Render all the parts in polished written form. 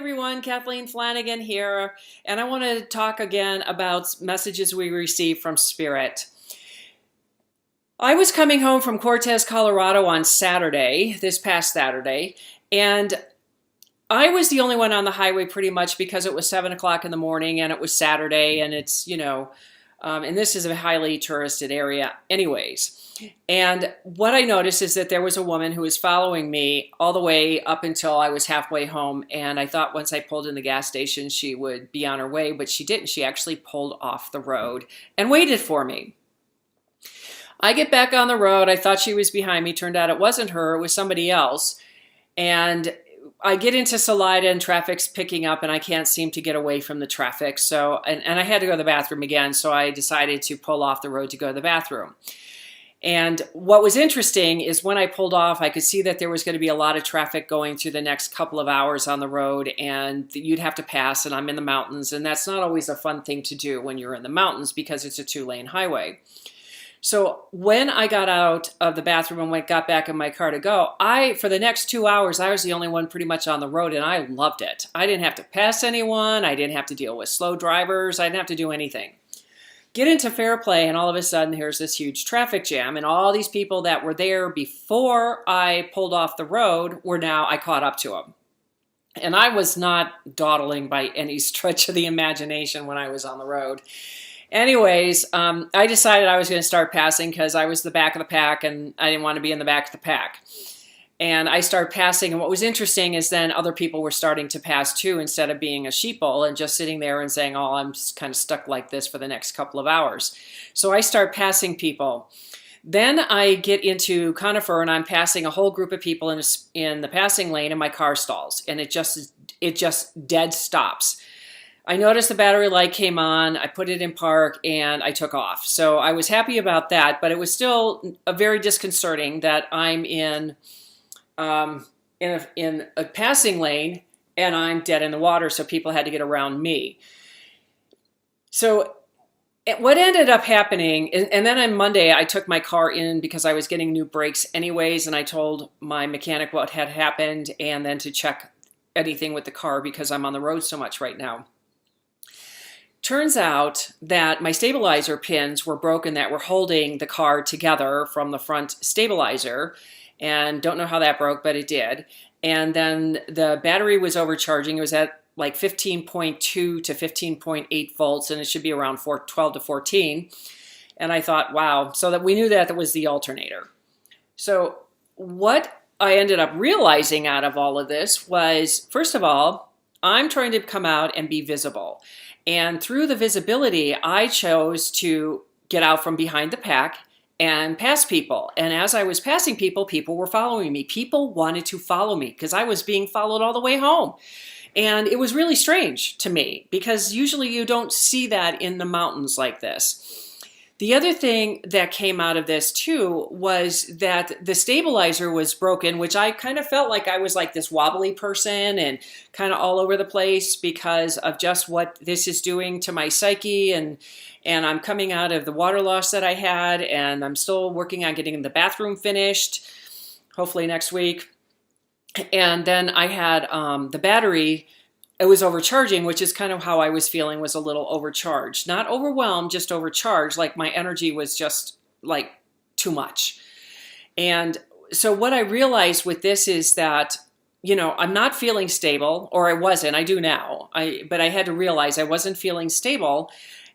everyone, Kathleen Flanagan here, and I want to talk again about messages we receive from Spirit. I was coming home from Cortez, Colorado on Saturday, this past Saturday, and I was the only one on the highway pretty much because it was 7 o'clock in the morning and it was Saturday and it's, and this is a highly touristed area anyways. And what I noticed is that there was a woman who was following me all the way up until I was halfway home. And I thought once I pulled in the gas station, she would be on her way, but she didn't. She actually pulled off the road and waited for me. I get back on the road. I thought she was behind me. Turned out it wasn't her. It was somebody else. And I get into Salida and traffic's picking up and I can't seem to get away from the traffic. So, and I had to go to the bathroom again. So I decided to pull off the road to go to the bathroom. And what was interesting is when I pulled off, I could see that there was going to be a lot of traffic going through the next couple of hours on the road and you'd have to pass, and I'm in the mountains. And that's not always a fun thing to do when you're in the mountains because it's a 2-lane highway. So when I got out of the bathroom and got back in my car to go, for the next 2 hours, I was the only one pretty much on the road, and I loved it. I didn't have to pass anyone. I didn't have to deal with slow drivers. I didn't have to do anything. Get into Fairplay, and all of a sudden, here's this huge traffic jam, and all these people that were there before I pulled off the road I caught up to them. And I was not dawdling by any stretch of the imagination when I was on the road. Anyways, I decided I was going to start passing because I was the back of the pack and I didn't want to be in the back of the pack. And I started passing, and what was interesting is then other people were starting to pass too instead of being a sheeple and just sitting there and saying, oh, I'm just kind of stuck like this for the next couple of hours. So I start passing people. Then I get into Conifer and I'm passing a whole group of people in the passing lane and my car stalls, and it just dead stops. I noticed the battery light came on, I put it in park, and I took off. So I was happy about that, but it was still very disconcerting that I'm in a passing lane and I'm dead in the water, so people had to get around me. So what ended up happening, and then on Monday I took my car in because I was getting new brakes anyways, and I told my mechanic what had happened and then to check anything with the car because I'm on the road so much right now. Turns out that my stabilizer pins were broken that were holding the car together from the front stabilizer, and don't know how that broke, but it did. And then the battery was overcharging. It was at like 15.2 to 15.8 volts, and it should be around 12 to 14. And I thought, wow, so that we knew that was the alternator. So what I ended up realizing out of all of this was, first of all, I'm trying to come out and be visible. And through the visibility, I chose to get out from behind the pack and pass people. And as I was passing people, people were following me. People wanted to follow me because I was being followed all the way home. And it was really strange to me because usually you don't see that in the mountains like this. The other thing that came out of this too was that the stabilizer was broken, which I kind of felt like I was like this wobbly person and kind of all over the place because of just what this is doing to my psyche. And I'm coming out of the water loss that I had, and I'm still working on getting the bathroom finished, hopefully next week. And then I had the battery. It was overcharging, which is kind of how I was feeling, was a little overcharged. Not overwhelmed, just overcharged, like my energy was just like too much. And so what I realized with this is that, I'm not feeling stable, or I wasn't, I do now, but I had to realize I wasn't feeling stable,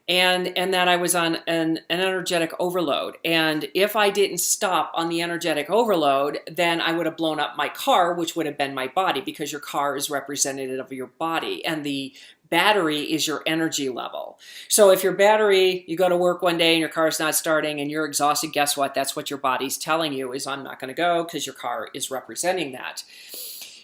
and that I was on an energetic overload. And if I didn't stop on the energetic overload, then I would have blown up my car, which would have been my body, because your car is representative of your body, and the battery is your energy level. So if your battery, you go to work one day and your car's not starting and you're exhausted, guess what? That's what your body's telling you is, I'm not going to go, because your car is representing that.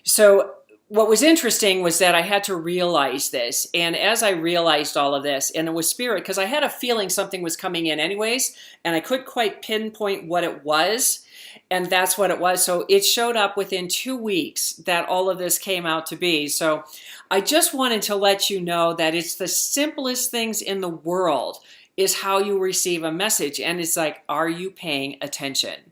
So what was interesting was that I had to realize this. And as I realized all of this, and it was Spirit, because I had a feeling something was coming in anyways, and I couldn't quite pinpoint what it was. And that's what it was. So it showed up within 2 weeks that all of this came out to be. So I just wanted to let you know that it's the simplest things in the world is how you receive a message. And it's like, are you paying attention?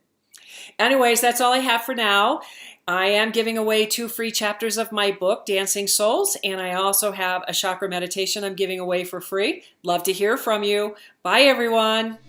Anyways, that's all I have for now. I am giving away 2 free chapters of my book, Dancing Souls, and I also have a chakra meditation I'm giving away for free. Love to hear from you. Bye, everyone.